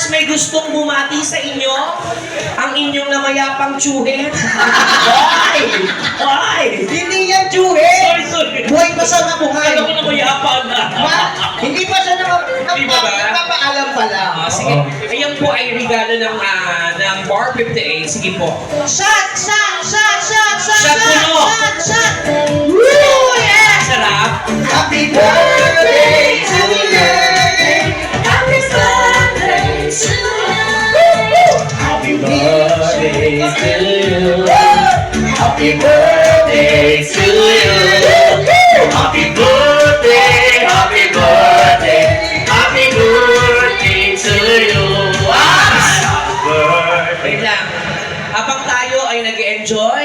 Mars, may gustong bumati sa inyo? Ang inyong namayapang tsuhe? Hoy! Ay! Hindi yan, Juhe! Sorry. Buhay pa siya na buhay. Alam ko namayapang na. Hindi pa siya Hindi ba ba? napapaalam pala. Sige. Ayan po ay regalo ng Bar 58. Sige po. Shot! Shot puno. Shot! Woo! Yeah! Sarap. Happy birthday to you! Happy birthday to Happy birthday to you! Happy birthday to you! Happy birthday! Happy birthday! Happy birthday to you! Wait lang. Habang tayo ay nag-enjoy,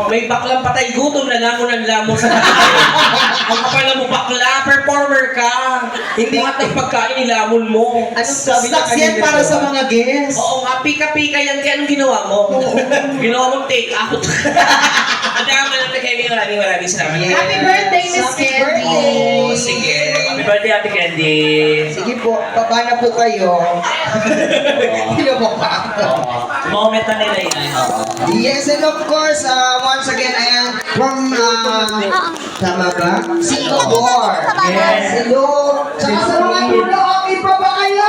may baklang patay gutom na lamon sa tayo. Ang kapal mo bakla, performer ka. Hindi lahat ng pagkain nilamon mo. Anong sabi niya kanina? Para sa mga guests. Oo nga, pika-pika yan. Kaya anong ginawa mo? Ginawa mong take out. Madama na Kevin, maraming salamat. Happy birthday, Miss Happy Candy! birthday. Oh, sige. Happy birthday, Ate Candy. Sige po, baba na po kayo. Hindi mo pa. Moment na nila yan. Yes, and of course, once again, I am from, tama ba? Singapore. Yes. Hello. Tsaka sa mga dulo, okay pa ba kayo?